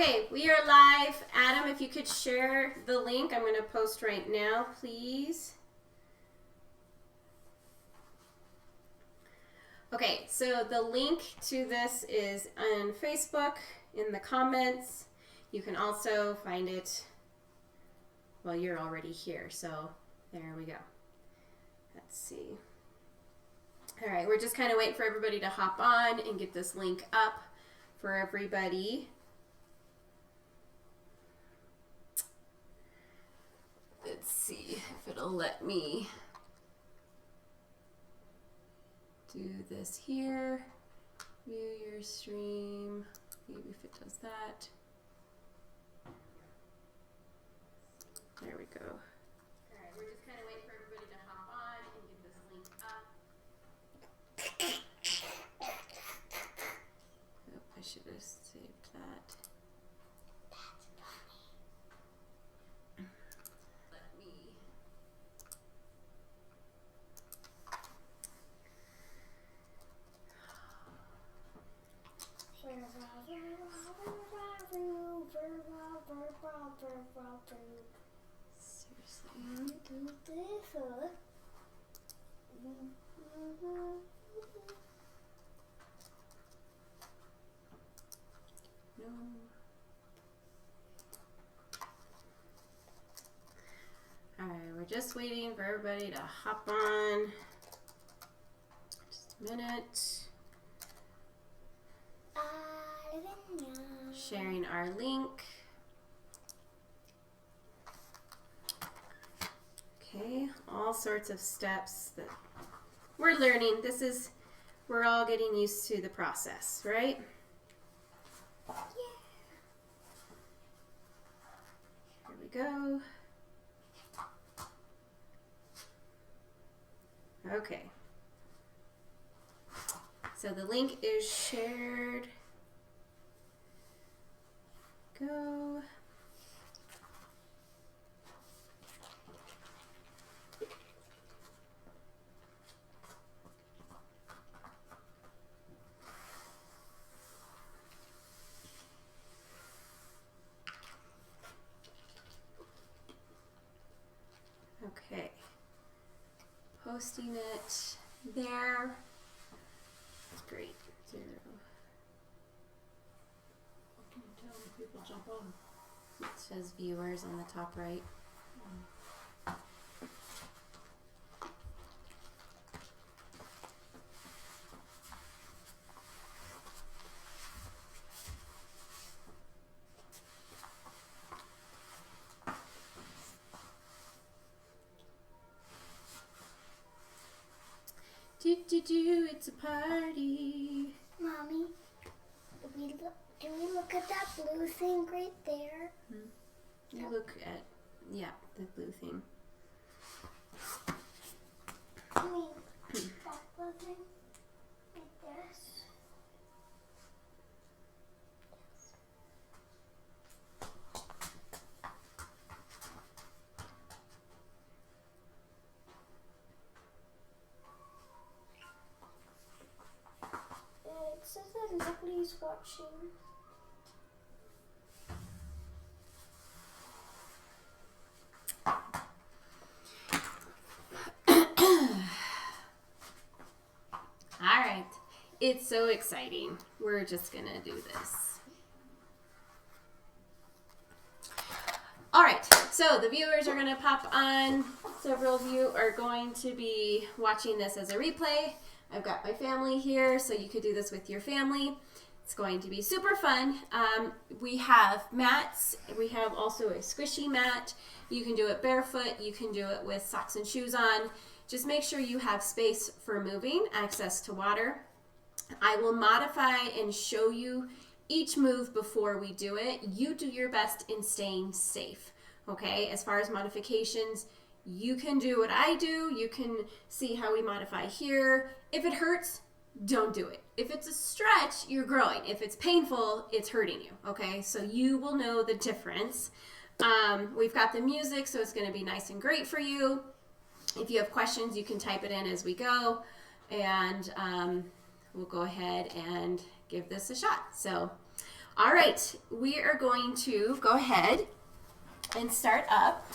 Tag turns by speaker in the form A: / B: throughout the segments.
A: Okay, we are live. Adam, if you could share the link, I'm going to post right now, please. Okay, so the link to this is on Facebook in the comments. You can also find it, well, you're already here, so there we go. Let's see. All right, we're just kind of waiting for everybody to hop on and get this link up for everybody. Let's see if it'll let me do this here. View your stream. Maybe if it does that. There we go. All right, we're just kind of waiting for everybody to hop on and get this link up. Oh, I should have saved that. No. Alright, we're just waiting for everybody to hop on. Just a minute. Sharing our link. Okay, all sorts of steps that we're learning. We're all getting used to the process, right? Here we go. Okay. So the link is shared. Go. Okay. Posting it there. That's great. 0.
B: People jump on.
A: It says viewers on the top right. It's a party.
C: Mommy, do we look at that blue thing right there?
A: You look at, yeah, the blue thing.
C: I mean, that blue thing? Like this? It says that nobody's watching.
A: All right, it's so exciting. We're just gonna do this. All right, so the viewers are gonna pop on. Several of you are going to be watching this as a replay. I've got my family here, so you could do this with your family. It's going to be super fun. We have mats. We have also a squishy mat. You can do it barefoot. You can do it with socks and shoes on. Just make sure you have space for moving, access to water. I will modify and show you each move before we do it. You do your best in staying safe, okay? As far as modifications, you can do what I do. You can see how we modify here. If it hurts, don't do it. If it's a stretch, you're growing. If it's painful, it's hurting you, okay? So you will know the difference. We've got the music, so it's gonna be nice and great for you. If you have questions, you can type it in as we go, and we'll go ahead and give this a shot. So, All right, we are going to go ahead and start up,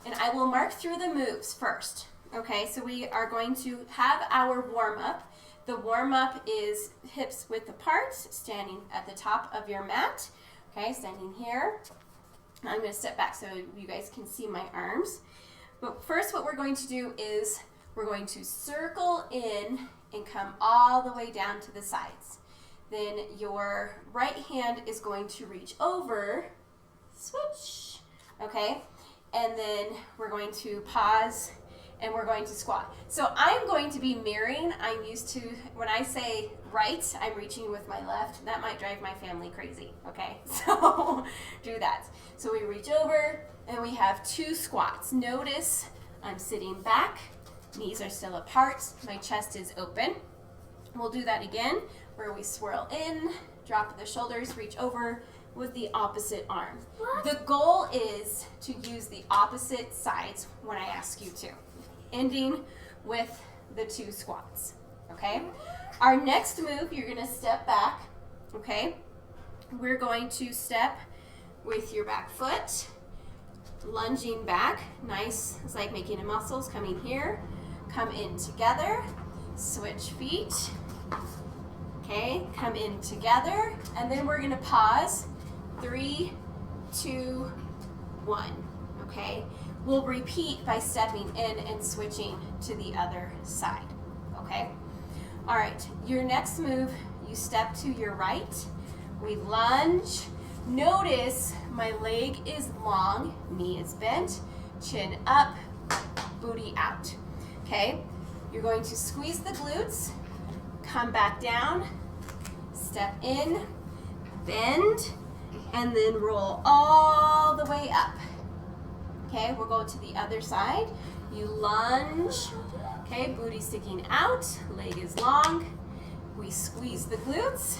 A: and I will mark through the moves first. Okay, so we are going to have our warm-up. The warm-up is hips width apart, standing at the top of your mat. Okay, standing here. I'm going to step back so you guys can see my arms. But first what we're going to do is we're going to circle in and come all the way down to the sides. Then your right hand is going to reach over, switch, okay? And then we're going to pause and we're going to squat. So I'm going to be mirroring. I'm used to, when I say right, I'm reaching with my left. That might drive my family crazy, okay? So do that. So we reach over and we have 2 squats. Notice I'm sitting back, knees are still apart, my chest is open. We'll do that again where we swirl in, drop the shoulders, reach over with the opposite arm.
C: What?
A: The goal is to use the opposite sides when I ask you to, ending with the 2 squats, okay? Our next move, you're gonna step back, okay? We're going to step with your back foot, lunging back, nice, it's like making a muscles, coming here, come in together, switch feet, okay, come in together, and then we're gonna pause, 3, 2, 1, okay? We'll repeat by stepping in and switching to the other side, okay? All right, your next move, you step to your right, we lunge. Notice my leg is long, knee is bent, chin up, booty out, okay? You're going to squeeze the glutes, come back down, step in, bend, and then roll all the way up. Okay, we'll go to the other side. You lunge, okay, booty sticking out, leg is long. We squeeze the glutes,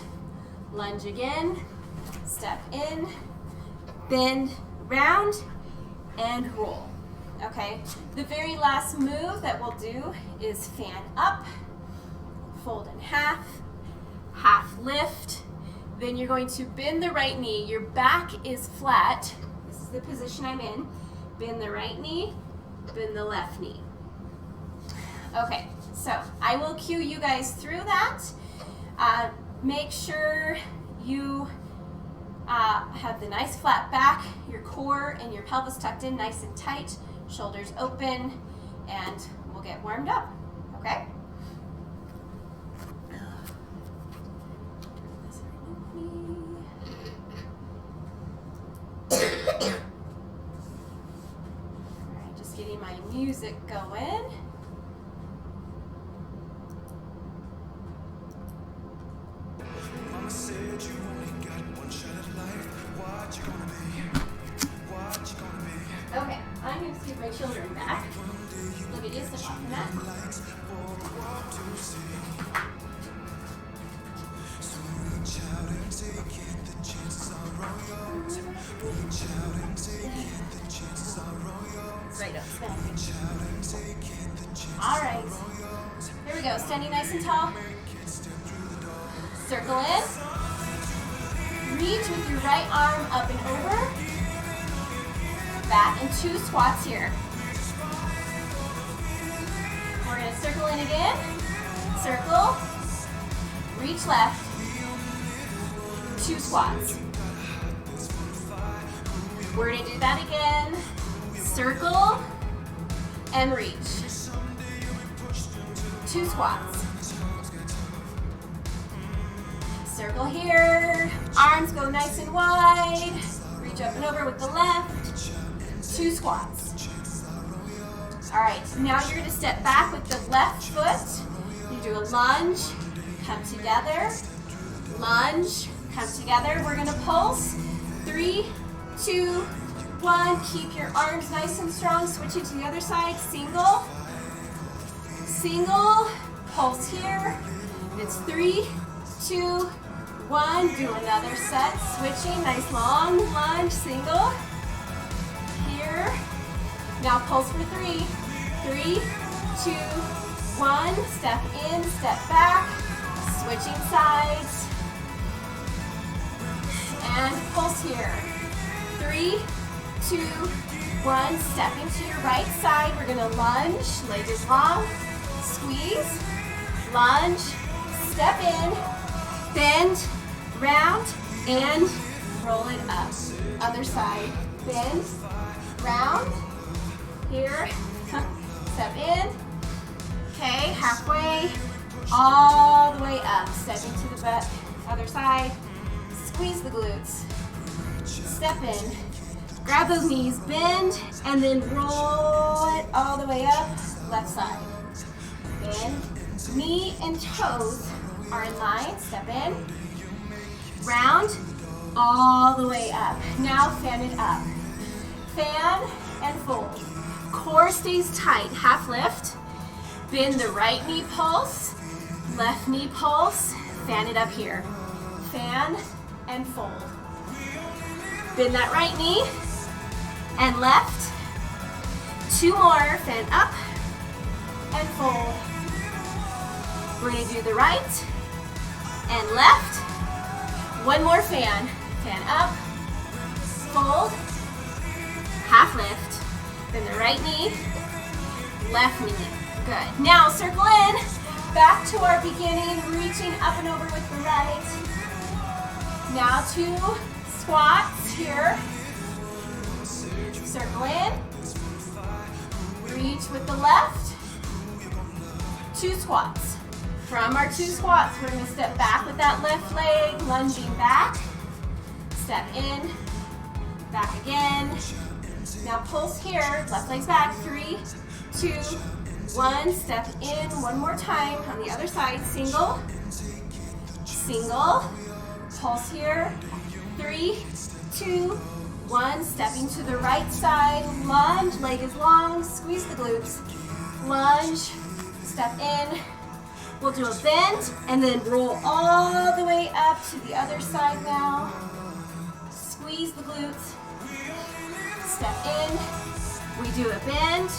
A: lunge again, step in, bend, round, and roll. Okay, the very last move that we'll do is fan up, fold in half, half lift. Then you're going to bend the right knee. Your back is flat. This is the position I'm in. Bend the right knee, bend the left knee. Okay, so I will cue you guys through that. Make sure you have the nice flat back, your core and your pelvis tucked in nice and tight, shoulders open, and we'll get warmed up, okay? Alright, just getting my music going.
D: Mama said you only got one shot at life. What you gonna be? What you gonna be?
A: Okay, I'm going to scoot my children back. Look at you, step off the mat.
D: Lights for the world to see. So reach out and take it. The chances are all yours. Reach out and take it. The chances are all yours.
A: Right up, stand.
D: Reach out and take it. The chances
A: All right,
D: are all yours.
A: here we go, standing nice and tall.
D: Make it step through the door.
A: Circle in. Reach with your right arm up and over. Back and 2 squats here. We're going to circle in again. Circle. Reach left. 2 squats. We're going to do that again. Circle and reach. 2 squats. Circle here. Arms go nice and wide. Reach up and over with the left. 2 squats. All right, now you're going to step back with the left foot. You do a lunge, come together, lunge, come together. We're going to pulse. 3, 2, 1. Keep your arms nice and strong. Switch it to the other side. Single, single, pulse here. It's 3, 2, 1. Do another set. Switching, nice long lunge, single. Here. Now pulse for 3. 3, 2, 1. Step in, step back. Switching sides. and pulse here. 3, 2, 1. Step into your right side. We're gonna lunge, leg is long, squeeze, lunge, step in, bend, round, and roll it up. Other side, bend, round, here, step in, okay, halfway, all the way up, step into the butt, other side, squeeze the glutes, step in, grab those knees, bend, and then roll it all the way up, left side, bend, knee and toes are in line, step in, round, all the way up. Now fan it up. Fan and fold. Core stays tight, half lift. Bend the right knee pulse, left knee pulse, fan it up here. Fan and fold. Bend that right knee and left. 2 more, fan up and fold. We're gonna do the right and left. 1 more fan. Fan up, fold, half lift, then the right knee, left knee. Good. Now circle in, back to our beginning, reaching up and over with the right. Now 2 squats here. Circle in, reach with the left, 2 squats. From our 2 squats, we're going to step back with that left leg, lunging back. Step in, back again. Now pulse here, left leg's back. 3, 2, 1. Step in 1 more time on the other side. Single, single. Pulse here. 3, 2, 1. Stepping to the right side. Lunge, leg is long. Squeeze the glutes. Lunge, step in. We'll do a bend and then roll all the way up to the other side now. Squeeze the glutes. Step in. We do a bend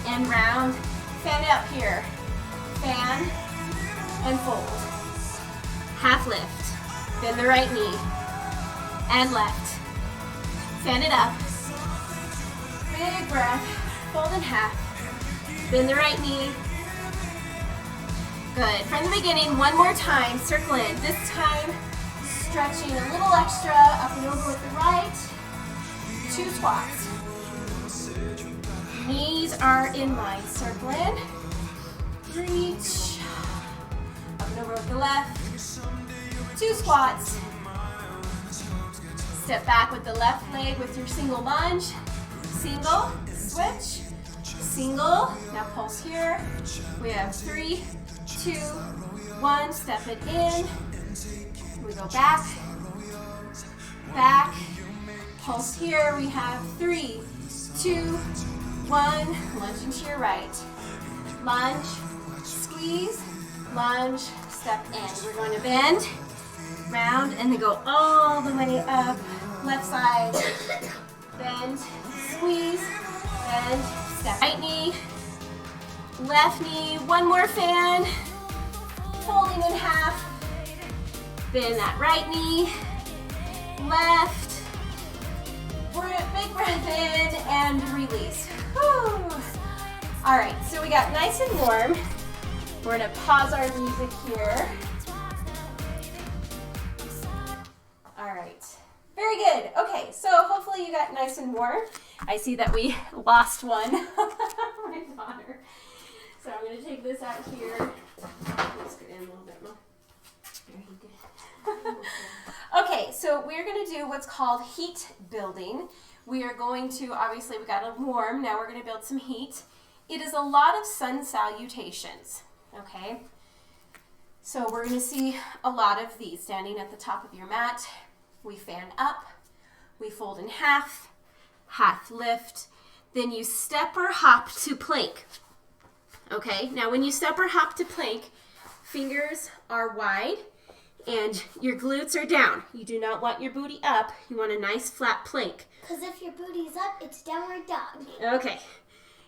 A: and round. Fan it up here. Fan and fold. Half lift. Bend the right knee and left. Fan it up. Big breath. Fold in half. Bend the right knee. Good. From the beginning, 1 more time. Circle in. This time, stretching a little extra up and over with the right. 2 squats. Knees are in line. Circle in. Reach. Up and over with the left. 2 squats. Step back with the left leg with your single lunge. Single. Switch. Single. Now pulse here. We have 3, 2, 1. Step it in. We go back. Back. Pulse here. We have 3, 2, 1. Lunge into your right. Lunge. Squeeze. Lunge. Step in. We're going to bend. Round. And then go all the way up. Left side. Bend. Squeeze. Bend. Step. Right knee. Left knee. 1 more fan. Folding in half. Bend that right knee. Left. Big breath in and release. Whew. All right, so we got nice and warm. We're gonna pause our music here. All right, very good. Okay, so hopefully you got nice and warm. I see that we lost one, my daughter. So I'm gonna take this out here. Let's get in a little bit more. There you go. Okay, so we're gonna do what's called heat building. We are going to, obviously we got it warm, now we're gonna build some heat. It is a lot of sun salutations, okay? So we're gonna see a lot of these. Standing at the top of your mat, we fan up, we fold in half, half lift, then you step or hop to plank. Okay, now when you step or hop to plank, fingers are wide and your glutes are down. You do not want your booty up, you want a nice flat plank.
C: Because if your booty's up, it's downward dog.
A: Okay,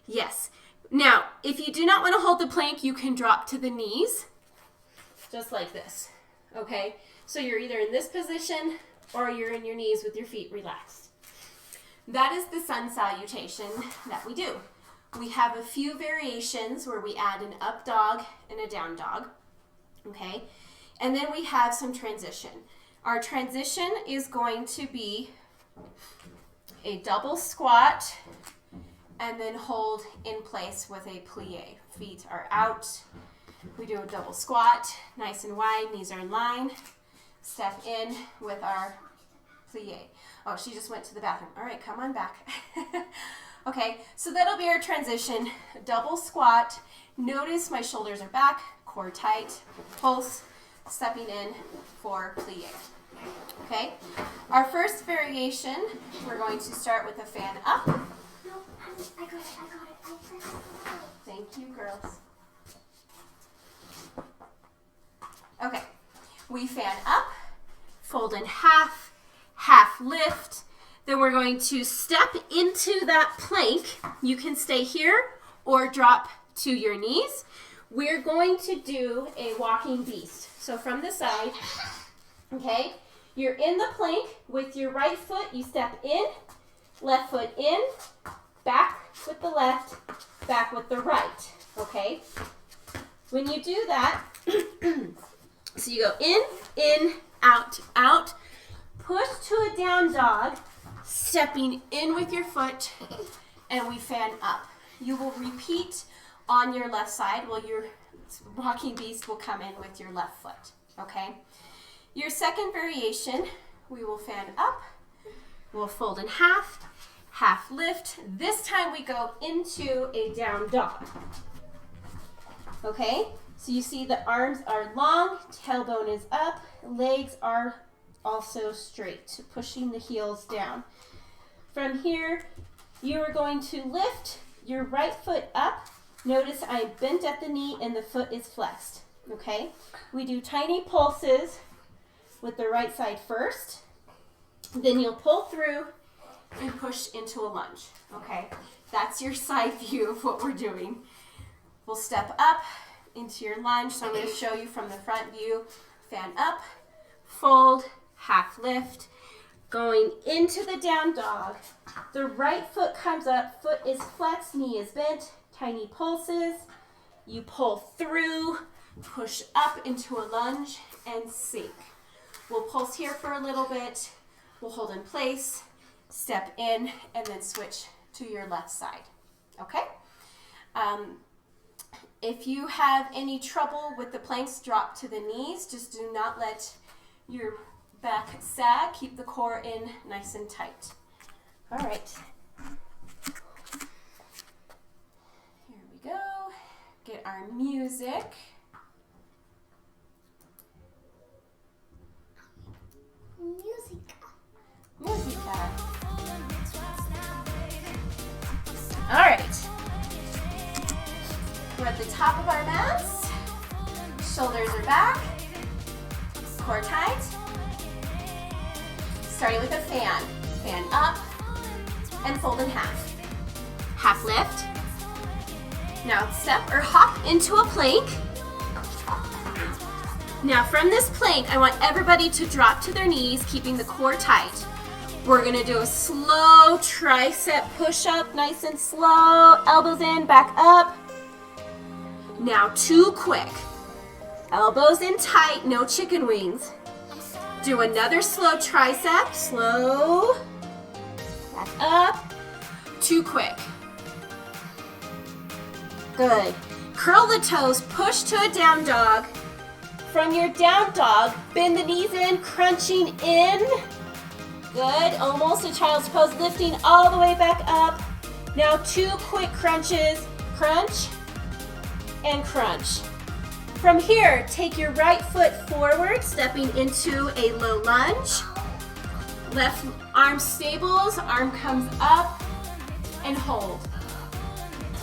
A: yes. Now, if you do not want to hold the plank, you can drop to the knees, just like this, okay? So you're either in this position or you're in your knees with your feet relaxed. That is the sun salutation that we do. We have a few variations where we add an up dog and a down dog, okay? And then we have some transition. Our transition is going to be a double squat and then hold in place with a plie. Feet are out. We do a double squat, nice and wide, knees are in line. Step in with our plie. Oh, she just went to the bathroom. All right, come on back. Okay, so that'll be our transition. Double squat. Notice my shoulders are back, core tight, pulse, stepping in for plie. Okay, our first variation, we're going to start with a fan up.
C: No, I got it.
A: Thank you, girls. Okay, we fan up, fold in half, half lift. Then we're going to step into that plank. You can stay here or drop to your knees. We're going to do a walking beast. So from the side, okay, you're in the plank with your right foot. You step in, left foot in, back with the left, back with the right, okay? When you do that, so you go in, out, out, push to a down dog, stepping in with your foot, and we fan up. You will repeat on your left side while your walking beast will come in with your left foot, okay? Your second variation, we will fan up, we'll fold in half, half lift. This time we go into a down dog, okay? So you see the arms are long, tailbone is up, legs are also straight, pushing the heels down. From here, you are going to lift your right foot up. Notice I'm bent at the knee and the foot is flexed, okay? We do tiny pulses with the right side first. Then you'll pull through and push into a lunge, okay? That's your side view of what we're doing. We'll step up into your lunge. So I'm going to show you from the front view. Fan up, fold, half lift, going into the down dog. The right foot comes up, foot is flexed, knee is bent, tiny pulses. You pull through, push up into a lunge, and sink. We'll pulse here for a little bit. We'll hold in place, step in, and then switch to your left side, okay? If you have any trouble with the planks, drop to the knees. Just do not let your back sag. Keep the core in nice and tight. All right. Here we go. Get our music. Musica. All right. We're at the top of our mats. Shoulders are back. Core tight. Starting with a fan. Fan up and fold in half. Half lift. Now step or hop into a plank. Now from this plank, I want everybody to drop to their knees, keeping the core tight. We're gonna do a slow tricep push-up, nice and slow. Elbows in, back up. Now 2 quick. Elbows in tight, no chicken wings. Do another slow tricep, slow. Back up. 2 quick. Good. Curl the toes, push to a down dog. From your down dog, bend the knees in, crunching in. Good, almost a child's pose, lifting all the way back up. Now 2 quick crunches, crunch and crunch. From here, take your right foot forward, stepping into a low lunge. Left arm stables, arm comes up and hold.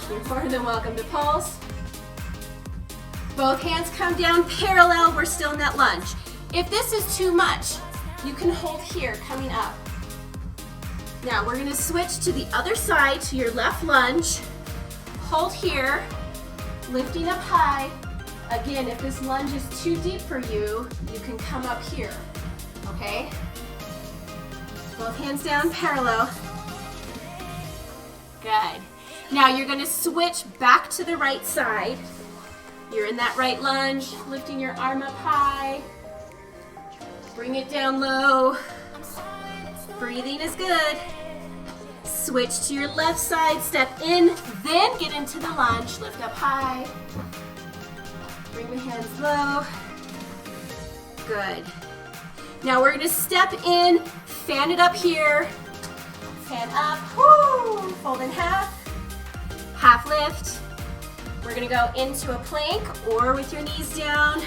A: You're more than welcome to pulse. Both hands come down parallel, we're still in that lunge. If this is too much, you can hold here, coming up. Now we're gonna switch to the other side, to your left lunge. Hold here, lifting up high. Again, if this lunge is too deep for you, you can come up here, okay? Both hands down, parallel. Good. Now you're gonna switch back to the right side. You're in that right lunge, lifting your arm up high. Bring it down low. Breathing is good. Switch to your left side, step in, then get into the lunge, lift up high. Bring the hands low. Good. Now we're gonna step in, fan it up here. Fan up, woo! Fold in half. Half lift. We're gonna go into a plank or with your knees down.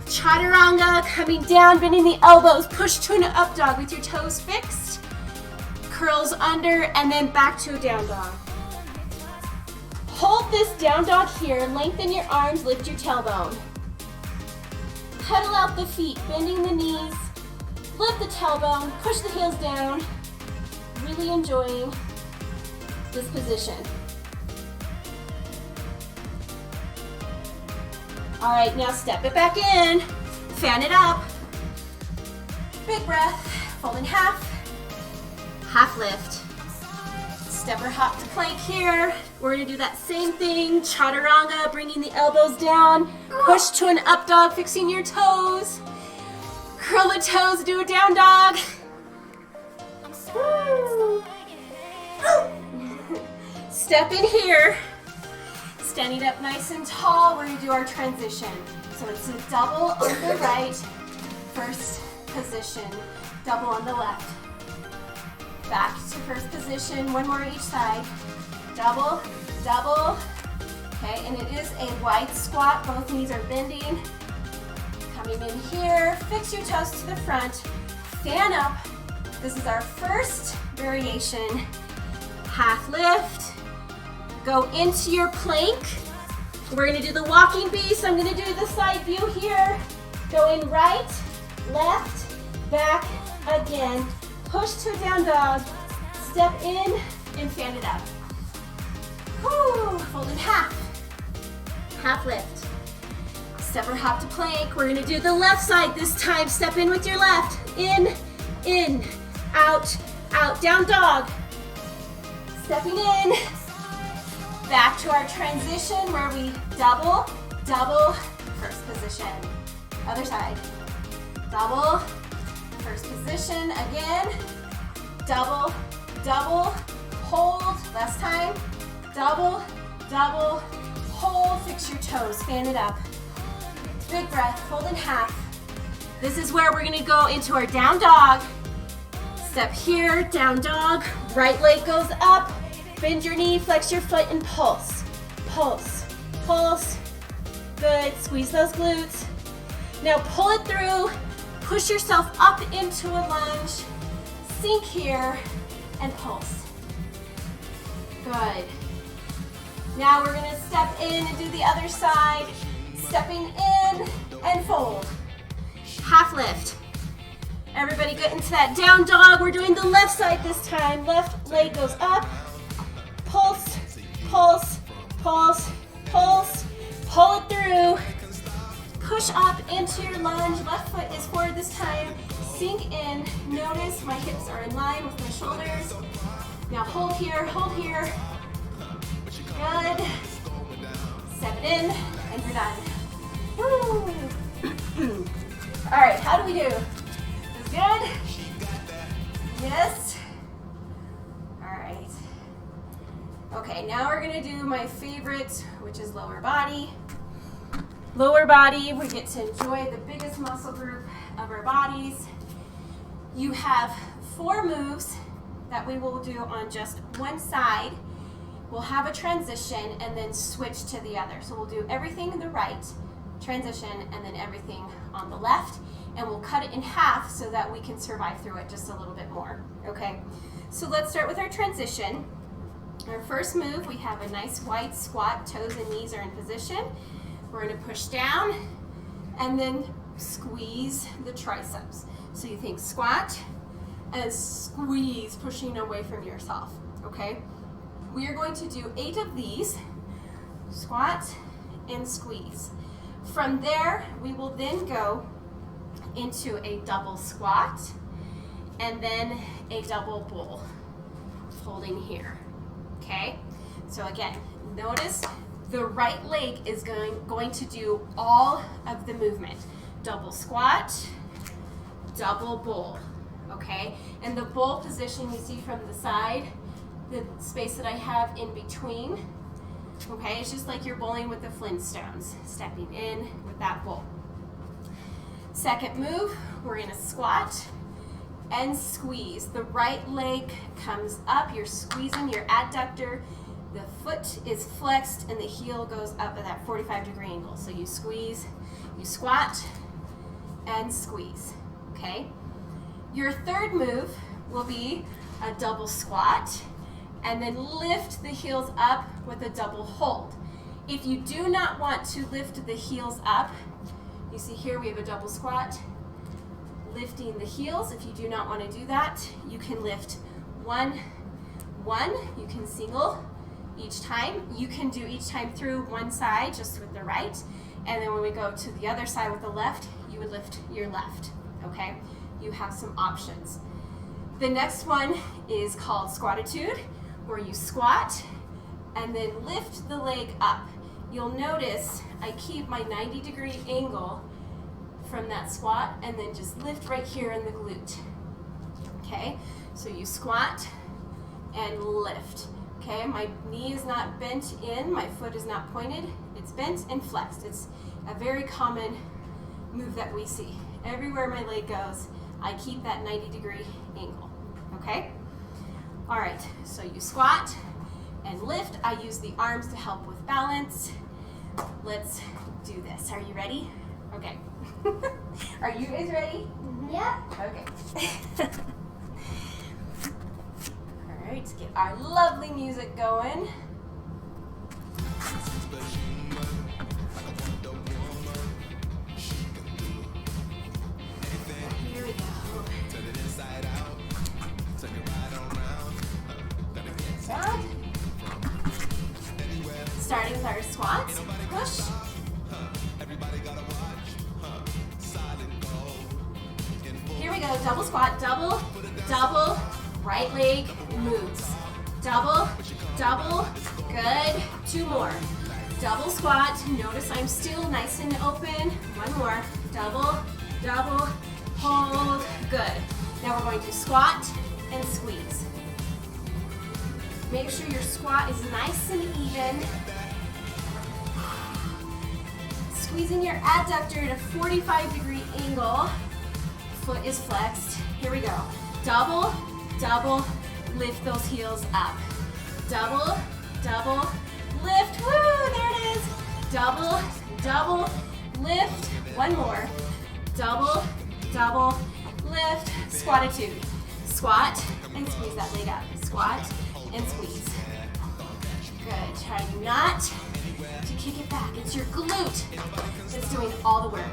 A: Chaturanga, coming down, bending the elbows. Push to an up dog with your toes fixed. Curls under and then back to a down dog. Hold this down dog here. Lengthen your arms, lift your tailbone. Pedal out the feet, bending the knees. Lift the tailbone, push the heels down. Really enjoying this position. All right, now step it back in. Fan it up. Big breath, fold in half. Half lift. Step or hop to plank here. We're gonna do that same thing. Chaturanga, bringing the elbows down. Push to an up dog, fixing your toes. Curl the toes, do a down dog. Woo. Step in here. Standing up nice and tall, we're gonna do our transition. So it's a double on the right, first position, double on the left. Back to first position, one more each side. Double, double. Okay, and it is a wide squat, both knees are bending. Coming in here, fix your toes to the front, fan up. This is our first variation. Half lift. Go into your plank. We're gonna do the walking beast. I'm gonna do the side view here. Go in right, left, back, again. Push to a down dog. Step in and fan it up. Woo, fold in half. Half lift. Step or hop to plank. We're gonna do the left side this time. Step in with your left. In, out, out, down dog. Stepping in. Back to our transition where we double, double, first position. Other side. Double, first position again. Double, double, hold. Last time. Double, double, hold. Fix your toes. Fan it up. Big breath. Fold in half. This is where we're going to go into our down dog. Step here, down dog. Right leg goes up. Bend your knee, flex your foot, and pulse. Pulse, pulse. Good, squeeze those glutes. Now pull it through, push yourself up into a lunge, sink here, and pulse. Good. Now we're gonna step in and do the other side. Stepping in and fold. Half lift. Everybody get into that down dog. We're doing the left side this time. Left leg goes up. Pulse, pulse, pulse, pulse. Pull it through. Push up into your lunge. Left foot is forward this time. Sink in. Notice my hips are in line with my shoulders. Now hold here, hold here. Good. Step it in, and you're done. Woo. All right, how do we do? Is good? Yes? All right. Okay, now we're gonna do my favorite, which is lower body. Lower body, we get to enjoy the biggest muscle group of our bodies. You have 4 moves that we will do on just one side. We'll have a transition and then switch to the other. So we'll do everything on the right, transition, and then everything on the left. And we'll cut it in half so that we can survive through it just a little bit more, okay? So let's start with our transition. Our first move, we have a nice wide squat, toes and knees are in position. We're gonna push down and then squeeze the triceps. So you think squat and squeeze, pushing away from yourself, okay? We are going to do 8 of these, squat and squeeze. From there, we will then go into a double squat and then a double bull, holding here, okay? So again, notice the right leg is going to do all of the movement. Double squat, double bull, okay? And the bull position you see from the side, the space that I have in between, okay? It's just like you're bowling with the Flintstones, stepping in with that bull. Second move, we're gonna squat and squeeze. The right leg comes up, you're squeezing your adductor, the foot is flexed, and the heel goes up at that 45-degree angle. So you squeeze, you squat, and squeeze, okay? Your third move will be a double squat, and then lift the heels up with a double hold. If you do not want to lift the heels up, you see here we have a double squat, lifting the heels. If you do not want to do that, you can lift one, you can single each time. You can do each time through one side just with the right, and then when we go to the other side with the left, you would lift your left, okay? You have some options. The next one is called squatitude, where you squat and then lift the leg up. You'll notice I keep my 90-degree angle from that squat and then just lift right here in the glute. Okay, so you squat and lift. Okay, my knee is not bent in, my foot is not pointed, it's bent and flexed. It's a very common move that we see. Everywhere my leg goes, I keep that 90-degree angle. Okay? All right, so you squat and lift. I use the arms to help with balance. Let's do this. Are you ready? Okay. Are you guys ready?
C: Yeah.
A: Okay. All right, get our lovely music going. Here we go. Squat. Starting with our squats. Push. Here we go. Double squat. Double, double. Right leg moves. Double, double. Good. Two more. Double squat. Notice I'm still nice and open. One more. Double, double. Hold. Good. Now we're going to squat and squeeze. Make sure your squat is nice and even. Squeezing your adductor at a 45-degree angle. Foot is flexed. Here we go. Double, double, lift those heels up. Double, double, lift. Woo, there it is. Double, double, lift. One more. Double, double, lift. Squatitude. Squat and squeeze that leg up. Squat and squeeze. Good. Try not to kick it back. It's your glute that's doing all the work.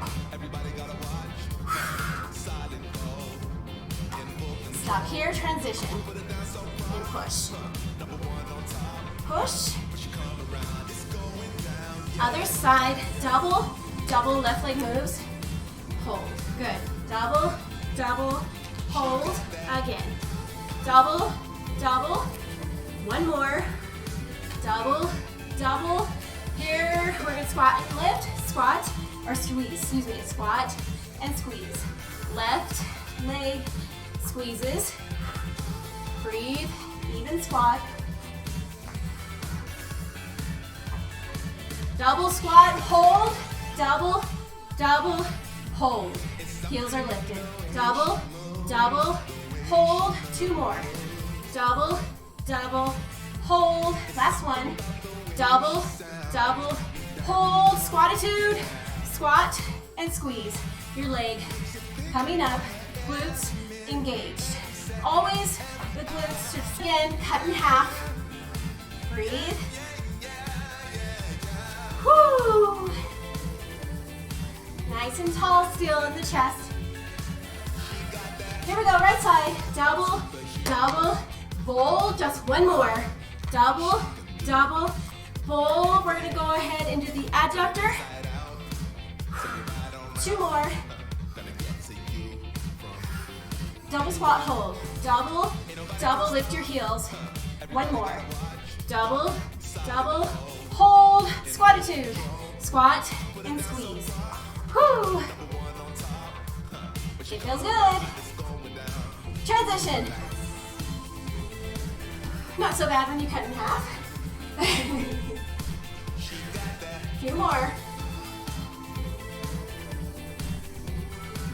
A: Stop here, transition, and push. Push. Other side, double, double left leg moves. Hold. Good. Double, double, hold. Again. Double, double. One more. Double, double. Here, we're gonna squat and lift. Squat, or squeeze, excuse me. Squat and squeeze. Left leg squeezes. Breathe, even squat. Double squat, hold. Double, double, hold. Heels are lifted. Double, double, hold. Two more. Double, double, hold. Last one. Double, double, hold. Squatitude. Squat and squeeze. Your leg coming up. Glutes engaged. Always the glutes to skin cut in half. Breathe. Whoo! Nice and tall still in the chest. Here we go, right side. Double, double, bowl. Just one more. Double, double, bowl. We're gonna go ahead and do the adductor. Two more. double squat, hold. Double, double, lift your heels. One more. Double, double, hold, squatitude. Squat and squeeze. Whoo! It feels good. Transition. Not so bad when you cut in half. A few more.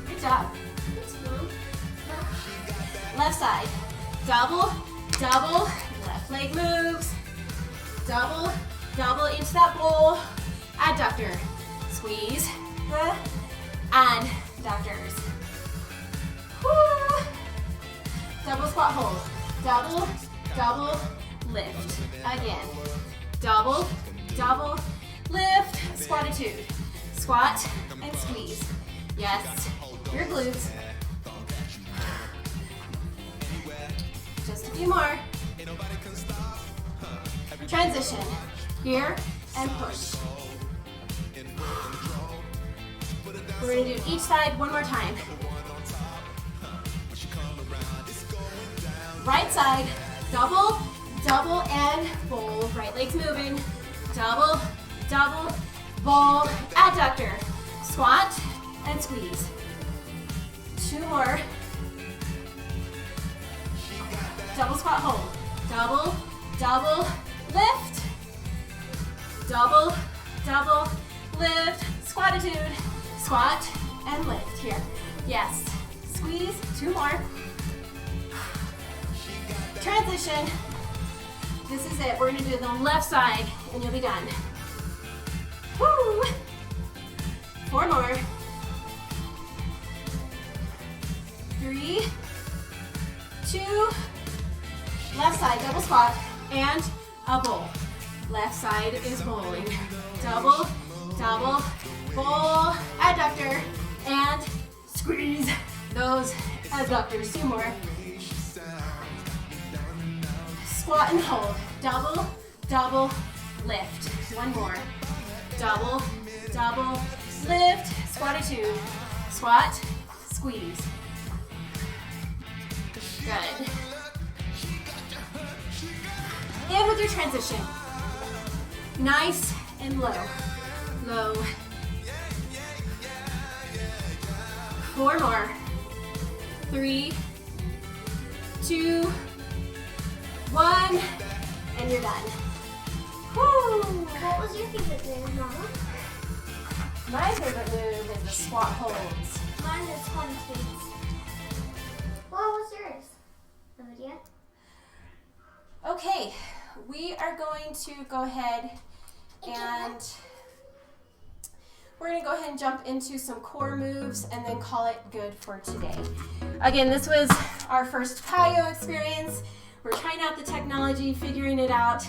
A: Good job. Left side. Double, double, left leg moves. Double, double into that bowl. Adductor. Squeeze the adductors. Woo. Double squat hold. Double, double, lift. Again. Double, double, lift. Squatitude. Squat and squeeze. Yes, your glutes. Just a few more. Transition. Here and push. We're going to do each side one more time. Right side, double, double, and bowl. Right leg's moving. Double, double, bowl, adductor. Squat and squeeze. Two more. Double squat hold. Double, double, lift. Double, double, lift. Squatitude. Squat and lift here. Yes. Squeeze. Two more. Transition. This is it. We're going to do the left side and you'll be done. Woo! Four more. 3, 2, left side double squat and a bowl. Left side is bowling. Double, double, bowl, adductor, and squeeze those adductors. Two more. Squat and hold. Double, double, lift. One more. Double, double, lift. Squatitude. Squat, squeeze. Good. And with your transition. Nice and low. Low. 4 more. 3, 2, 1, and you're done. Woo!
C: What was your favorite move, Mama?
A: My favorite move is the squat holds.
C: Mine is squat and squeeze. What was yours? Olivia?
A: Okay, we are going to go ahead and we're going to go ahead and jump into some core moves and then call it good for today. Again, this was our first PiYo experience. We're trying out the technology, figuring it out.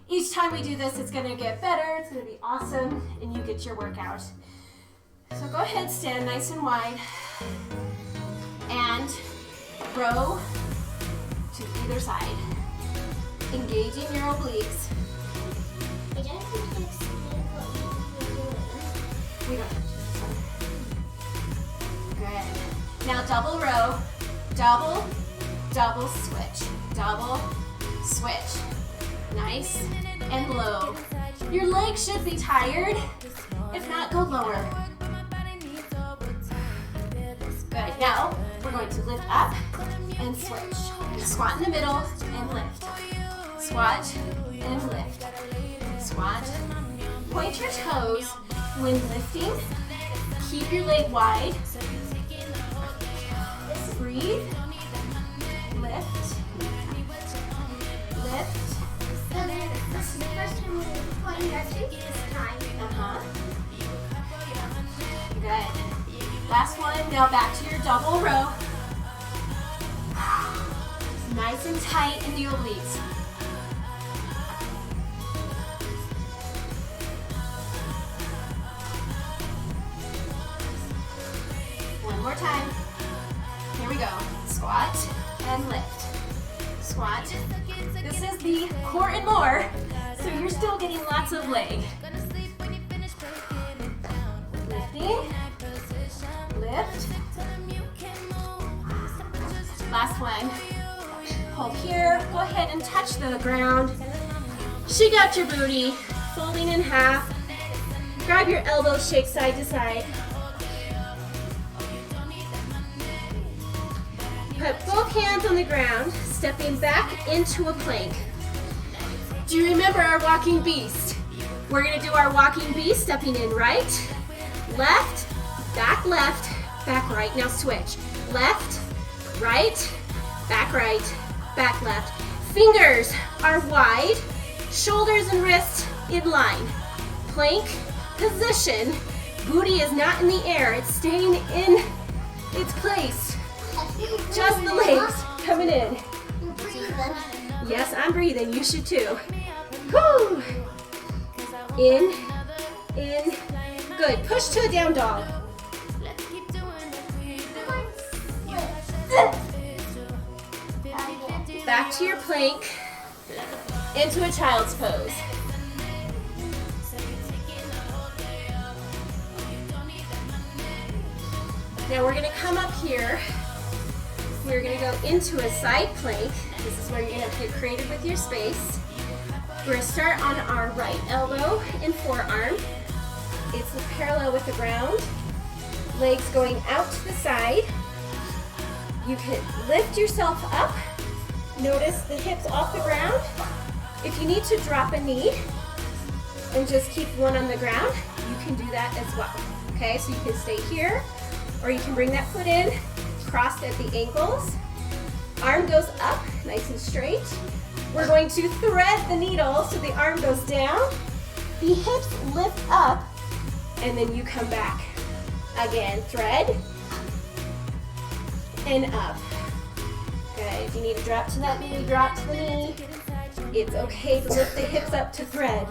A: Each time we do this, it's going to get better, it's going to be awesome, and you get your workout. So go ahead, stand nice and wide, and row to either side, engaging your obliques.
C: I don't think you explained what you were doing.
A: We don't have to. Good. Now double row, double, double switch, double, switch. Nice and low. Your legs should be tired. If not, go lower. Good. Now we're going to lift up and switch. Squat in the middle and lift. Squat and lift. Squat. Point your toes when lifting. Keep your leg wide. Breathe. Lift. Lift.
C: This is the first time we're pointing our feet this time.
A: Good. Last one. Now back to your double row. Nice and tight in the obliques. One more time. Here we go. Squat and lift. Squat. This is the core and more, so you're still getting lots of leg. Lifting. Lift. one. Hold here. Go ahead and touch the ground. Shake out your booty, folding in half. Grab your elbows, shake side to side. Put both hands on the ground, stepping back into a plank. Do you remember our walking beast? We're gonna do our walking beast, stepping in right, left, back right. Now switch. Left, right, back left. Fingers are wide, shoulders and wrists in line. Plank position. Booty is not in the air, it's staying in its place. Just the legs coming in.
C: You're breathing.
A: Yes, I'm breathing. You should too. Woo! In. Good. Push to a down dog. Back to your plank. Into a child's pose. Now we're going to come up here. We're going to go into a side plank. This is where you're going to have to get creative with your space. We're going to start on our right elbow and forearm. It's parallel with the ground. Legs going out to the side. You can lift yourself up. Notice the hips off the ground. If you need to drop a knee and just keep one on the ground, you can do that as well. Okay, so you can stay here, or you can bring that foot in, crossed at the ankles. Arm goes up, nice and straight. We're going to thread the needle so the arm goes down. The hips lift up, and then you come back. Again, thread, and up. Good, if you need to drop to that knee, drop to the knee. It's okay to lift the hips up to thread.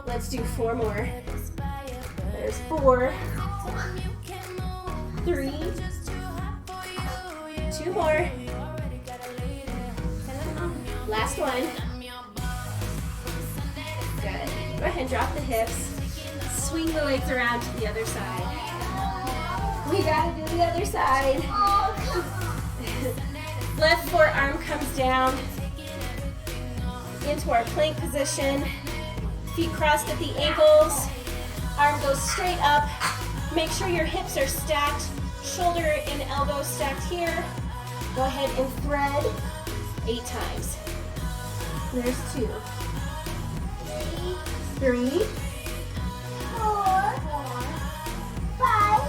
A: Let's do 4 more. There's 4, 3, 2 more. Last one. Good. Go ahead and drop the hips. Swing the legs around to the other side. We gotta do the other side. Left forearm comes down into our plank position. Feet crossed at the ankles. Arm goes straight up. Make sure your hips are stacked. Shoulder and elbow stacked here. Go ahead and thread 8 times. There's 2. 3, 4, 5,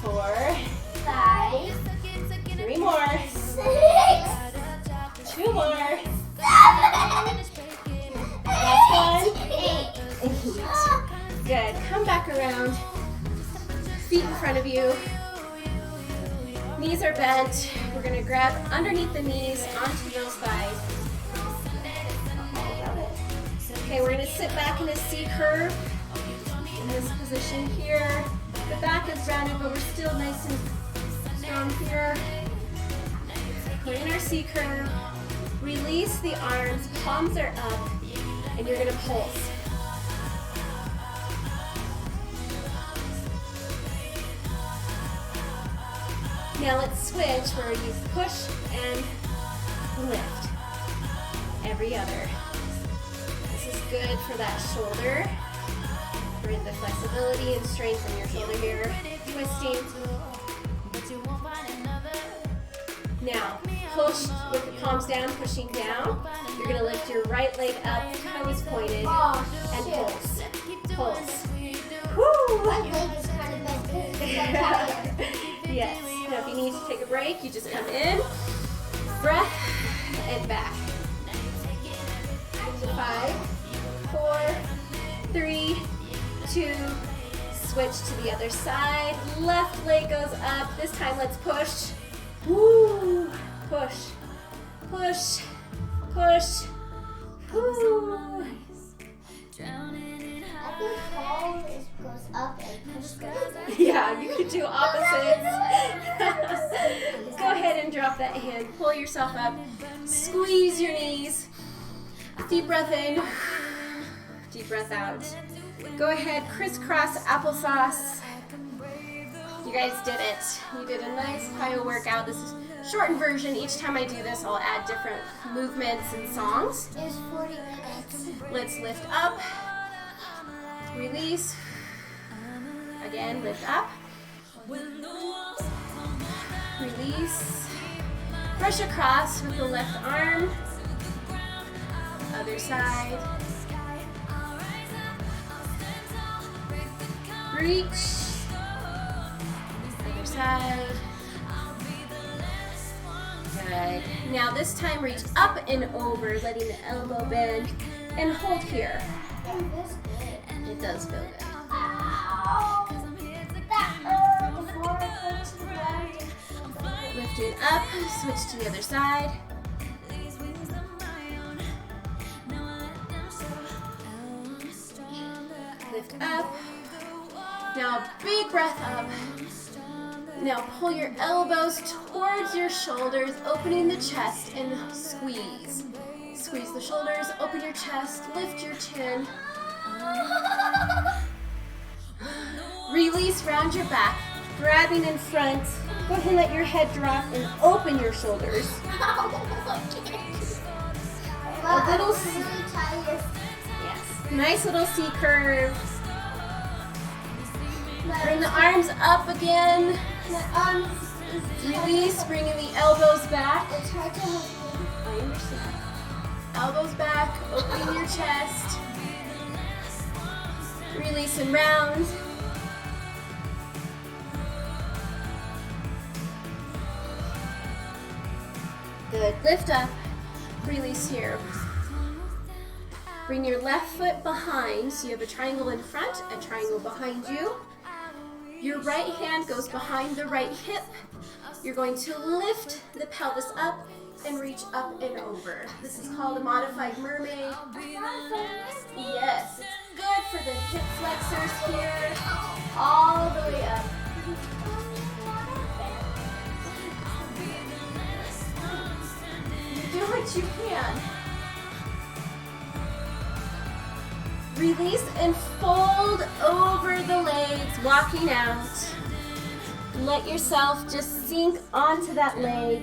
A: 4, 5, 3 more, 6, 2 more, 7, last one, 8. Good. Come back around. Feet in front of you. Knees are bent. We're going to grab underneath the knees onto those thighs. Okay, we're going to sit back in a C curve in this position here. The back is rounded, but we're still nice and strong here. We're in our C curve. Release the arms, palms are up, and you're going to pulse. Now let's switch where you push and lift. Every other. This is good for that shoulder. Bring the flexibility and strength in your shoulder here. Twisting. Now, push with the palms down, pushing down. You're going to lift your right leg up, toes pointed, and pulse. Pulse. Woo!
C: My leg is kind of bent.
A: Yes. Now, if you need to take a break, you just come in, breath, and back. 5, 4, 3, 2, switch to the other side. Left leg goes up. This time, let's push. Woo! Push, push, push. Woo!
C: I think fall goes up and push goes up.
A: Yeah, you could do opposites. Go ahead and drop that hand. Pull yourself up. Squeeze your knees. Deep breath in. Deep breath out. Go ahead, crisscross applesauce. You guys did it. You did a nice PiYo workout. This is shortened version. Each time I do this, I'll add different movements and songs.
C: It's 40 minutes.
A: Let's lift up. Release. Again, lift up. Release. Brush across with the left arm. Other side. Reach. Other side. Good. Now this time reach up and over, letting the elbow bend, and hold here.
C: And this good.
A: It does feel good.
C: Ow! That hurt before I put to the left.
A: Lifting up, switch to the other side. Lift up. Now a big breath up. Now pull your elbows towards your shoulders, opening the chest, and squeeze. Squeeze the shoulders, open your chest, lift your chin. Release, round your back, grabbing in front. Go ahead and let your head drop and open your shoulders. A little C.
C: Really tired.
A: Yes. Nice little C curve. Bring the arms up again.
C: My arms is
A: Release, bringing the elbows back.
C: It's hard to hold.
A: I understand. Elbows back, opening your chest. Release and round. Good. Lift up. Release here. Bring your left foot behind, so you have a triangle in front, a triangle behind you. Your right hand goes behind the right hip. You're going to lift the pelvis up and reach up and over. This is called a modified mermaid. Yes, it's good for the hip flexors here, all the way up. You do what you can. Release and fold over the legs, walking out. Let yourself just sink onto that leg.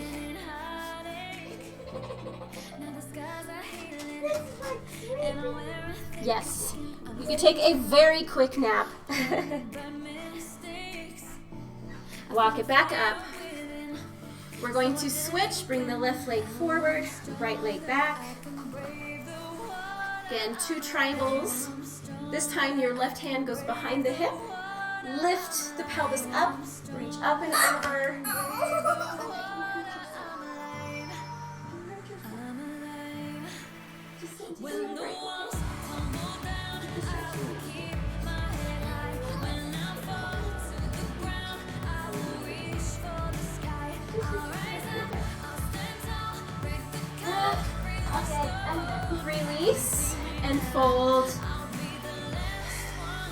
A: Yes, you can take a very quick nap. Walk it back up. We're going to switch, bring the left leg forward, right leg back. Again, 2 triangles. This time your left hand goes behind the hip. Lift the pelvis up, reach up and over. Release and fold.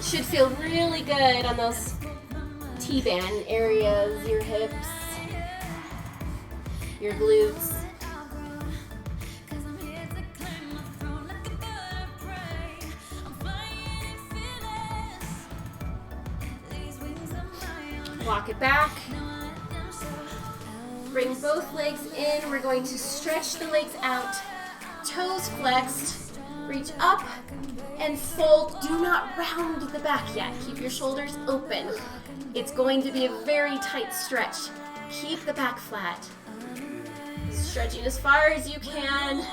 A: Should feel really good on those T-band areas, your hips, your glutes. Walk it back. Bring both legs in. We're going to stretch the legs out. Toes flexed. Reach up and fold. Do not round the back yet. Keep your shoulders open. It's going to be a very tight stretch. Keep the back flat. Stretching as far as you can.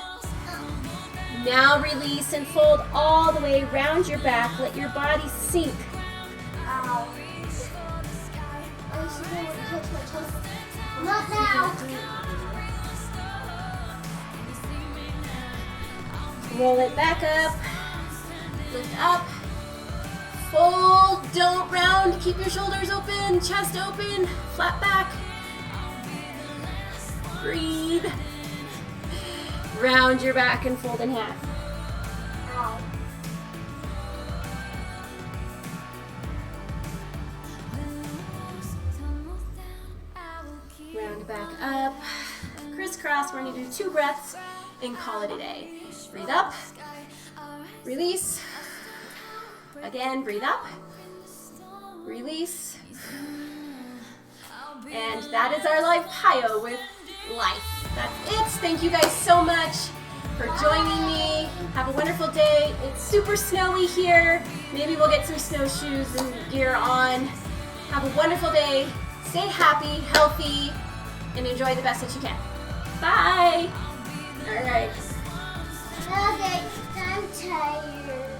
A: Now release and fold all the way around your back. Let your body sink.
C: Ow. I should be able to touch my toes. Not now.
A: Roll it back up. Lift up. Fold. Don't round. Keep your shoulders open. Chest open. Flat back. Breathe. Round your back and fold in half.
C: Ow.
A: Round back up. Crisscross. We're going to do 2 breaths and call it a day. Breathe up. Release. Again, breathe up. Release. And that is our live PiYo with life. That's it. Thank you guys so much for joining me. Have a wonderful day. It's super snowy here. Maybe we'll get some snowshoes and gear on. Have a wonderful day. Stay happy, healthy, and enjoy the best that you can. Bye. All right.
C: Okay, I'm tired.